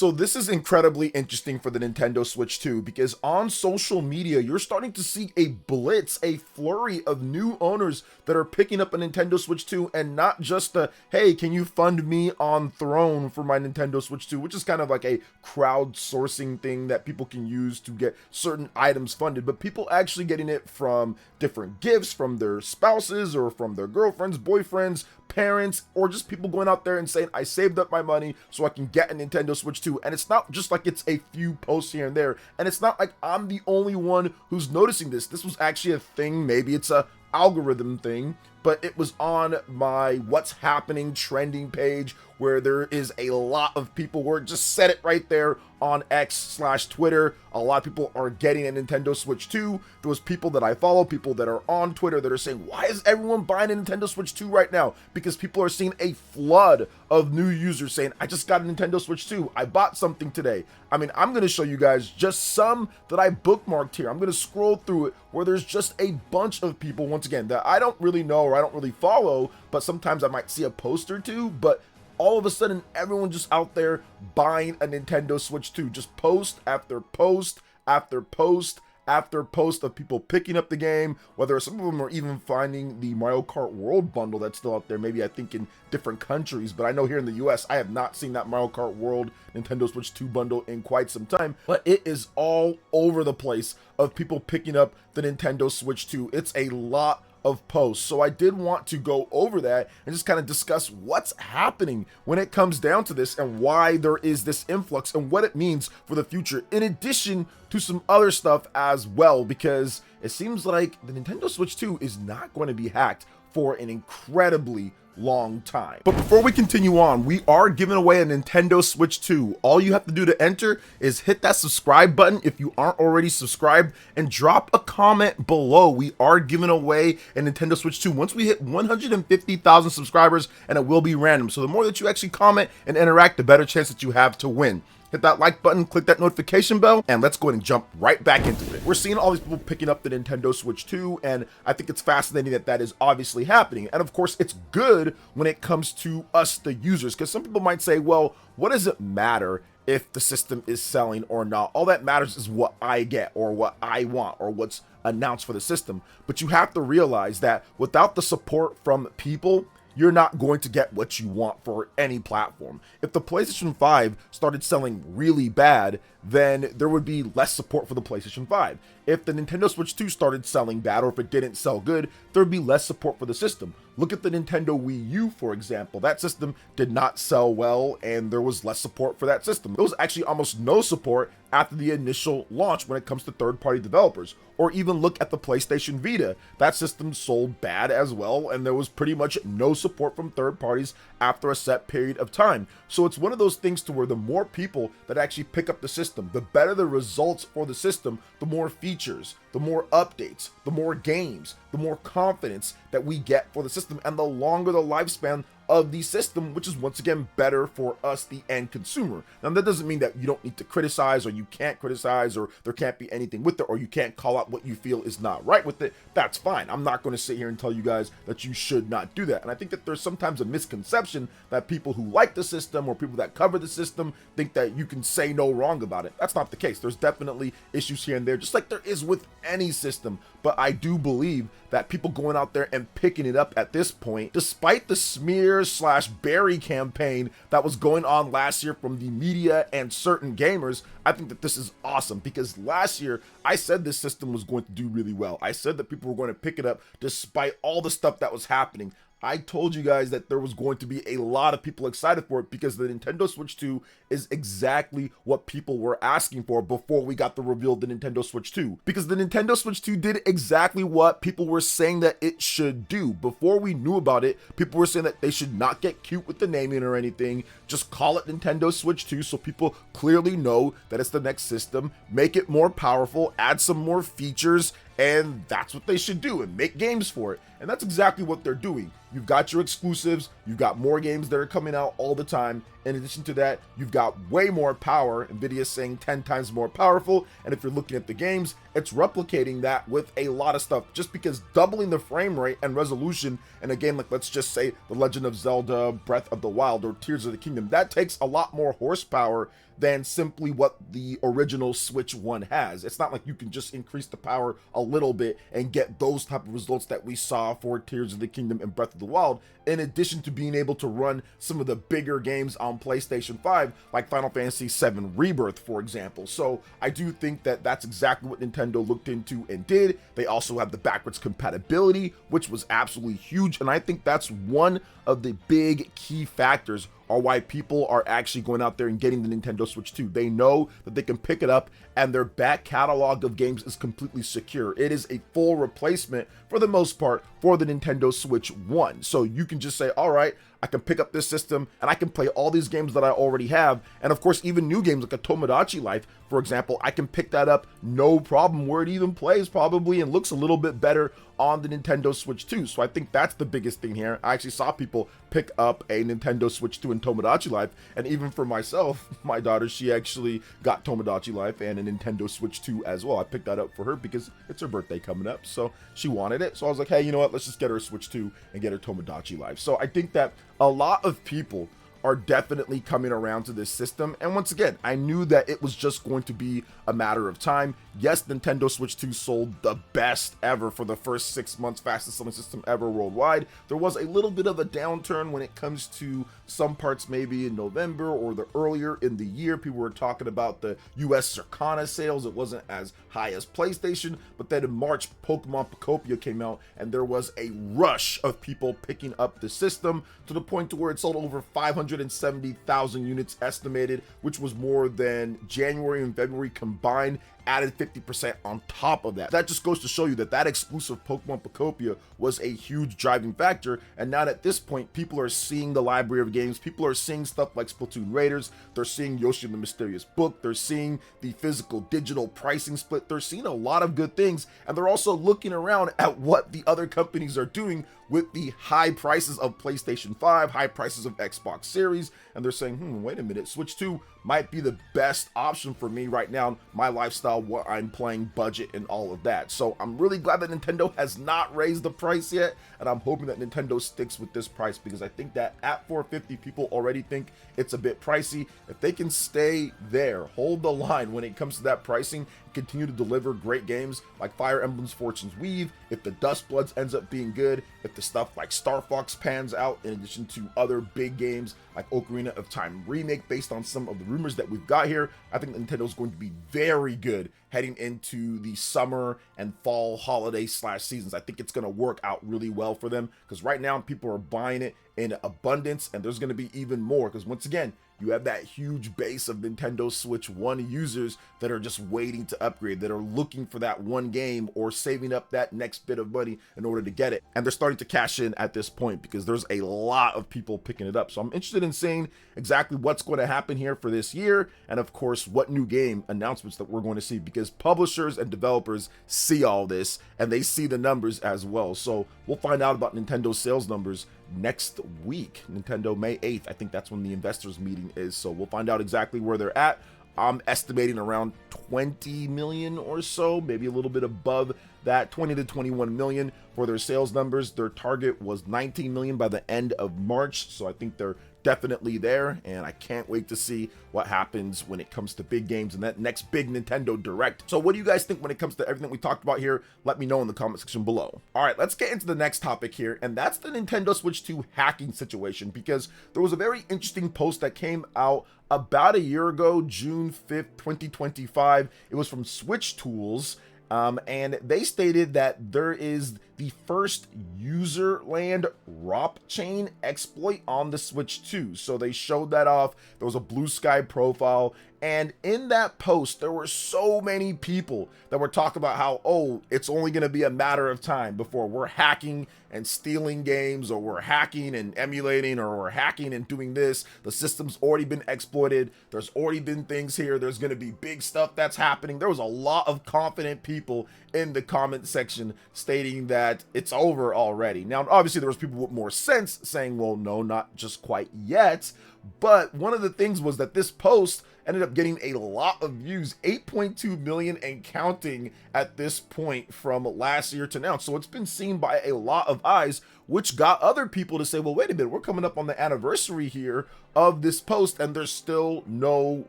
So this is incredibly interesting for the Nintendo Switch 2 because on social media, you're starting to see a blitz, a flurry of new owners that are picking up a Nintendo Switch 2, and not just the, hey, can you fund me on Throne for my Nintendo Switch 2, which is kind of like a crowdsourcing thing that people can use to get certain items funded, but people actually getting it from different gifts from their spouses or from their girlfriends, boyfriends, parents, or just people going out there and saying, I saved up my money so I can get a Nintendo Switch 2. And it's not just like it's a few posts here and there, and it's not like I'm the only one who's noticing this. This was actually a thing. Maybe it's a algorithm thing, but it was on my what's happening trending page, where there is a lot of people where it just said it right there on X/Twitter. A lot of people are getting a Nintendo Switch 2. There was people that I follow, people that are on Twitter that are saying, why is everyone buying a Nintendo Switch 2 right now? Because people are seeing a flood of new users saying, I just got a Nintendo Switch 2. I bought something today. I mean, I'm going to show you guys just some that I bookmarked here. I'm going to scroll through it where there's just a bunch of people, once again, that I don't really know or I don't really follow, but sometimes I might see a post or two, but all of a sudden, everyone just out there buying a Nintendo Switch 2. Just post after post after post after post of people picking up the game, whether some of them are even finding the Mario Kart World bundle that's still out there, maybe I think in different countries, but I know here in the US, I have not seen that Mario Kart World Nintendo Switch 2 bundle in quite some time, but it is all over the place of people picking up the Nintendo Switch 2. It's a lot of posts. So I did want to go over that and just kind of discuss what's happening when it comes down to this and why there is this influx and what it means for the future, in addition to some other stuff as well, because it seems like the Nintendo Switch 2 is not going to be hacked for an incredibly long time. But before we continue on, we are giving away a Nintendo Switch 2. All you have to do to enter is hit that subscribe button if you aren't already subscribed, and drop a comment below. We are giving away a Nintendo Switch 2 once we hit 150,000 subscribers, and it will be random. So the more that you actually comment and interact, the better chance that you have to win. Hit that like button, click that notification bell, and let's go ahead and jump right back into it. We're seeing all these people picking up the Nintendo Switch 2, and I think it's fascinating that that is obviously happening. And of course, it's good when it comes to us, the users, because some people might say, well, what does it matter if the system is selling or not? All that matters is what I get or what I want or what's announced for the system. But you have to realize that without the support from people, you're not going to get what you want for any platform. If the PlayStation 5 started selling really bad, then there would be less support for the PlayStation 5. If the Nintendo Switch 2 started selling bad, or if it didn't sell good, there would be less support for the system. Look at the Nintendo Wii U, for example. That system did not sell well, and there was less support for that system. There was actually almost no support after the initial launch when it comes to third-party developers. Or even look at the PlayStation Vita. That system sold bad as well, and there was pretty much no support from third parties after a set period of time. So it's one of those things to where the more people that actually pick up the system, the better the results for the system, the more features, the more updates, the more games, the more confidence that we get for the system, and the longer the lifespan of the system, which is once again better for us, the end consumer. Now, that doesn't mean that you don't need to criticize, or you can't criticize, or there can't be anything with it, or you can't call out what you feel is not right with it. That's fine. I'm not going to sit here and tell you guys that you should not do that. And I think that there's sometimes a misconception that people who like the system or people that cover the system think that you can say no wrong about it. That's not the case. There's definitely issues here and there, just like there is with any system. But I do believe that people going out there and picking it up at this point, despite the smear/bury campaign that was going on last year from the media and certain gamers, I think that this is awesome, because last year I said this system was going to do really well. I said that people were going to pick it up despite all the stuff that was happening. I told you guys that there was going to be a lot of people excited for it, because the Nintendo Switch 2 is exactly what people were asking for before we got the reveal of the Nintendo Switch 2. Because the Nintendo Switch 2 did exactly what people were saying that it should do. Before we knew about it, people were saying that they should not get cute with the naming or anything. Just call it Nintendo Switch 2 so people clearly know that it's the next system. Make it more powerful, add some more features, and that's what they should do, and make games for it. And that's exactly what they're doing. You've got your exclusives, you've got more games that are coming out all the time, In addition to that, you've got way more power. NVIDIA saying 10 times more powerful. And if you're looking at the games, it's replicating that with a lot of stuff, just because doubling the frame rate and resolution in a game like, let's just say, The Legend of Zelda Breath of the Wild or Tears of the Kingdom, that takes a lot more horsepower than simply what the original Switch 1 has. It's not like you can just increase the power a little bit and get those type of results that we saw for Tears of the Kingdom and Breath of the Wild, in addition to being able to run some of the bigger games on PlayStation 5, like Final Fantasy VII Rebirth, for example. So I do think that that's exactly what Nintendo looked into and did. They also have the backwards compatibility, which was absolutely huge, and I think that's one of the big key factors are why people are actually going out there and getting the Nintendo Switch 2. They know that they can pick it up and their back catalog of games is completely secure. It is a full replacement for the most part for the Nintendo Switch 1. So you can just say, all right, I can pick up this system and I can play all these games that I already have. And of course, even new games like a Tomodachi Life, for example, I can pick that up no problem, where it even plays probably and looks a little bit better on the Nintendo Switch 2. So I think that's the biggest thing here. I actually saw people pick up a Nintendo Switch 2 and Tomodachi Life, and even for myself, my daughter, she actually got Tomodachi Life and a Nintendo Switch 2 as well. I picked that up for her because it's her birthday coming up, so she wanted it. So I was like, hey, you know what, let's just get her a Switch 2 and get her Tomodachi Life. So I think that a lot of people are definitely coming around to this system. And once again, I knew that it was just going to be a matter of time. Yes, Nintendo Switch 2 sold the best ever for the first 6 months, fastest selling system ever worldwide. There was a little bit of a downturn when it comes to some parts, maybe in November or the earlier in the year. People were talking about the US Circana sales. It wasn't as high as PlayStation, but then in March, Pokemon Pocopia came out and there was a rush of people picking up the system to the point to where it sold over 570,000 units estimated, which was more than January and February combined, added 50% on top of that. That just goes to show you that that exclusive Pokemon Pocopia was a huge driving factor. And now at this point, people are seeing the library of games. People are seeing stuff like Splatoon Raiders. They're seeing Yoshi and the Mysterious Book. They're seeing the physical digital pricing split. They're seeing a lot of good things. And they're also looking around at what the other companies are doing with the high prices of PlayStation 5, high prices of Xbox Series, and they're saying, wait a minute, Switch 2 might be the best option for me right now, my lifestyle, what I'm playing, budget, and all of that. So I'm really glad that Nintendo has not raised the price yet, and I'm hoping that Nintendo sticks with this price, because I think that at $450, people already think it's a bit pricey. If they can stay there, hold the line when it comes to that pricing, continue to deliver great games like Fire Emblem's Fortune's Weave, if the Dust Bloods ends up being good, if the stuff like Star Fox pans out, in addition to other big games like Ocarina of Time Remake based on some of the rumors that we've got here, I think Nintendo's going to be very good heading into the summer and fall holiday slash seasons. I think it's going to work out really well for them, because right now people are buying it in abundance, and there's going to be even more, because once again, you have that huge base of Nintendo Switch 1 users that are just waiting to upgrade, that are looking for that one game or saving up that next bit of money in order to get it. And they're starting to cash in at this point because there's a lot of people picking it up. So I'm interested in seeing exactly what's going to happen here for this year, and of course, what new game announcements that we're going to see, because publishers and developers see all this and they see the numbers as well. So we'll find out about Nintendo's sales numbers next week, Nintendo May 8th. I think that's when the investors meeting is, so we'll find out exactly where they're at. I'm estimating around 20 million or so, maybe a little bit above that, 20 to 21 million for their sales numbers. Their target was 19 million by the end of March, so I think they're definitely there, and I can't wait to see what happens when it comes to big games and that next big Nintendo Direct. So what do you guys think when it comes to everything we talked about here? Let me know in the comment section below. All right, let's get into the next topic here, and that's the Nintendo Switch 2 hacking situation, because there was a very interesting post that came out about a year ago, June 5th, 2025. It was from Switch Tools, and they stated that there is the first Userland ROP chain exploit on the Switch 2. So they showed that off. There was a blue sky profile, And in that post, there were so many people that were talking about how, oh, it's only going to be a matter of time before we're hacking and stealing games, or we're hacking and emulating, or we're hacking and doing this. The system's already been exploited. There's already been things here. There's going to be big stuff that's happening. There was a lot of confident people in the comment section stating that it's over already. Now, obviously, there was people with more sense saying, well, no, not just quite yet. But one of the things was that this post ended up getting a lot of views, 8.2 million and counting at this point from last year to now. So it's been seen by a lot of eyes, which got other people to say, well, wait a minute, we're coming up on the anniversary here of this post, and there's still no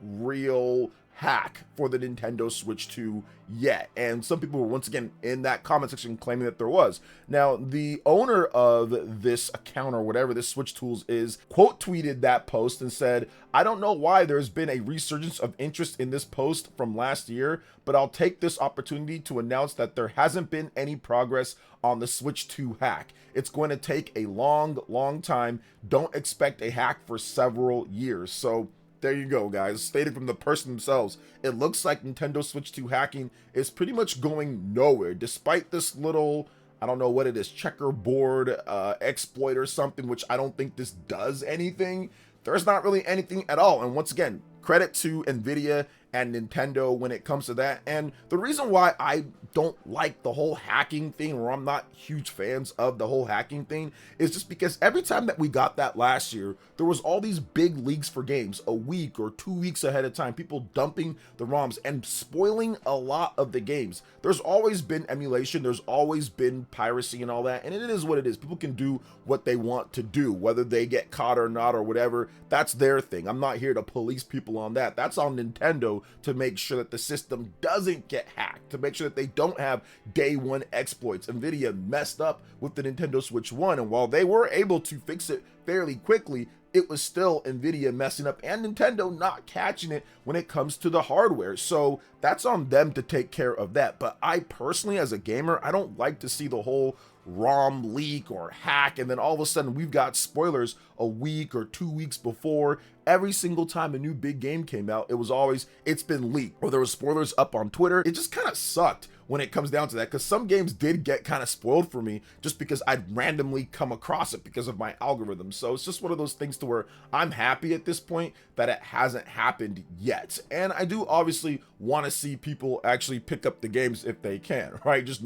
real hack for the Nintendo Switch 2 yet. And some people were once again in that comment section claiming that there was. Now, the owner of this account, or whatever this Switch Tools is, quote tweeted that post and said, I don't know why there's been a resurgence of interest in this post from last year, but I'll take this opportunity to announce that there hasn't been any progress on the Switch 2 hack. It's going to take a long time. Don't expect a hack for several years. So there you go, guys. Stated from the person themselves, it looks like Nintendo Switch 2 hacking is pretty much going nowhere, despite this little, I don't know what it is, checkerboard exploit or something, which I don't think this does anything. There's not really anything at all. And once again, credit to Nvidia and Nintendo when it comes to that. And the reason why I don't like the whole hacking thing, or I'm not huge fans of the whole hacking thing, is just because every time that we got that last year, there was all these big leaks for games a week or 2 weeks ahead of time, people dumping the ROMs and spoiling a lot of the games. There's always been emulation, there's always been piracy and all that, and it is what it is. People can do what they want to do, whether they get caught or not or whatever, that's their thing. I'm not here to police people on that. That's on Nintendo to make sure that the system doesn't get hacked, to make sure that they don't have day one exploits. Nvidia messed up with the Nintendo Switch 1, and while they were able to fix it fairly quickly, it was still Nvidia messing up and Nintendo not catching it when it comes to the hardware. So that's on them to take care of that. But I personally, as a gamer, I don't like to see the whole ROM leak or hack, and then all of a sudden we've got spoilers a week or 2 weeks before. Every single time a new big game came out, it was always, it's been leaked, or there was spoilers up on Twitter. It just kind of sucked when it comes down to that, because some games did get kind of spoiled for me just because I'd randomly come across it because of my algorithm. So it's just one of those things to where I'm happy at this point that it hasn't happened yet. And I do obviously want to see people actually pick up the games if they can, right? Just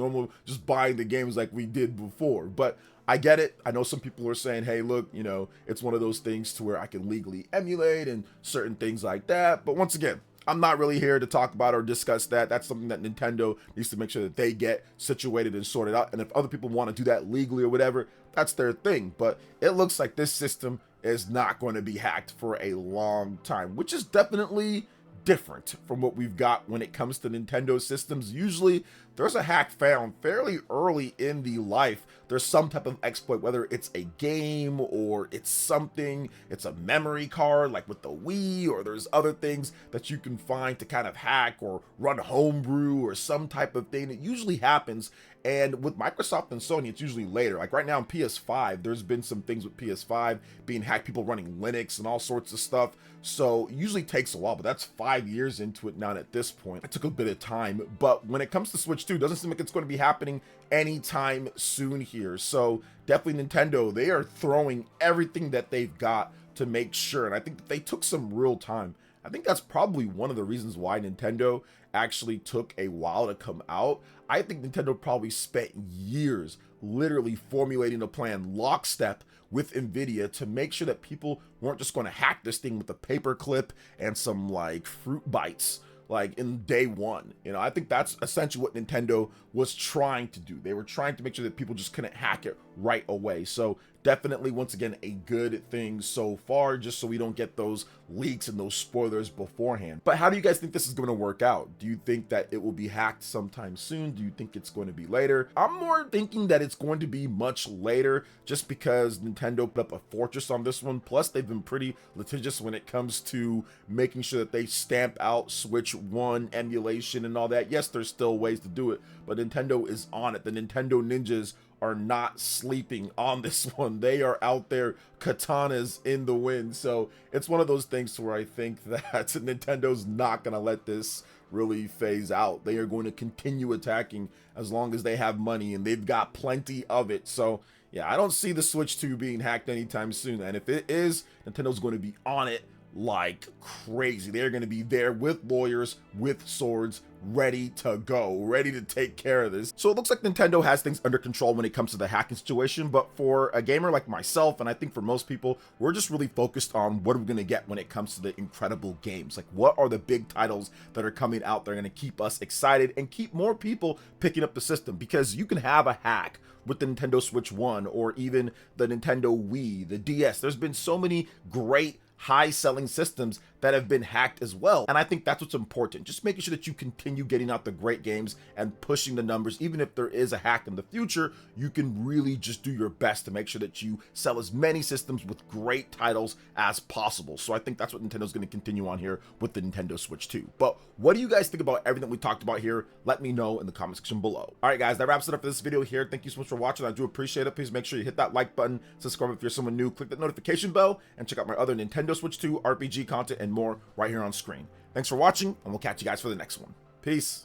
buying the games like we did before. But I get it. I know some people are saying, hey, look, you know, it's one of those things to where I can legally emulate and certain things like that. But once again, I'm not really here to talk about or discuss that. That's something that Nintendo needs to make sure that they get situated and sorted out. And if other people want to do that legally or whatever, that's their thing. But it looks like this system is not going to be hacked for a long time, which is definitely different from what we've got when it comes to Nintendo systems. Usually there's a hack found fairly early in the life. There's some type of exploit, whether it's a game or it's something, it's a memory card like with the Wii, or there's other things that you can find to kind of hack or run homebrew or some type of thing. It usually happens. And with Microsoft and Sony, it's usually later. Like right now on PS5, there's been some things with PS5 being hacked, people running Linux and all sorts of stuff. So it usually takes a while, but that's 5 years into it now. And at this point, it took a bit of time. But when it comes to Switch 2, it doesn't seem like it's going to be happening anytime soon here. So definitely Nintendo, they are throwing everything that they've got to make sure. And I think that they took some real time. I think that's probably one of the reasons why Nintendo actually took a while to come out. I think Nintendo probably spent years literally formulating a plan lockstep with Nvidia to make sure that people weren't just going to hack this thing with a paper clip and some like fruit bites like in day one. You know, I think that's essentially what Nintendo was trying to do. They were trying to make sure that people just couldn't hack it right away. So definitely, once again, a good thing so far, just so we don't get those leaks and those spoilers beforehand. But how do you guys think this is going to work out? Do you think that it will be hacked sometime soon? Do you think it's going to be later? I'm more thinking that it's going to be much later, just because Nintendo put up a fortress on this one. Plus, they've been pretty litigious when it comes to making sure that they stamp out Switch 1 emulation and all that. Yes, there's still ways to do it, but Nintendo is on it. The Nintendo ninjas are not sleeping on this one. They are out there katanas in the wind. So it's one of those things where I think that Nintendo's not going to let this really phase out. They are going to continue attacking as long as they have money, and they've got plenty of it. So yeah, I don't see the Switch 2 being hacked anytime soon. And if it is, Nintendo's going to be on it like crazy. They're going to be there with lawyers, with swords, ready to go, ready to take care of this. So it looks like Nintendo has things under control when it comes to the hacking situation, but for a gamer like myself, and I think for most people, we're just really focused on what are we going to get when it comes to the incredible games. Like, what are the big titles that are coming out that are going to keep us excited and keep more people picking up the system? Because you can have a hack with the Nintendo Switch 1 or even the Nintendo Wii, the DS. There's been so many great high-selling systems that have been hacked as well, and I think that's what's important. Just making sure that you continue getting out the great games and pushing the numbers. Even if there is a hack in the future, you can really just do your best to make sure that you sell as many systems with great titles as possible. So I think that's what Nintendo's going to continue on here with the Nintendo Switch 2. But what do you guys think about everything we talked about here? Let me know in the comment section below. All right, guys, that wraps it up for this video here. Thank you so much for watching. I do appreciate it. Please make sure you hit that like button, subscribe if you're someone new, click that notification bell, and check out my other Nintendo Switch 2 RPG content and more right here on screen. Thanks for watching, and we'll catch you guys for the next one. Peace.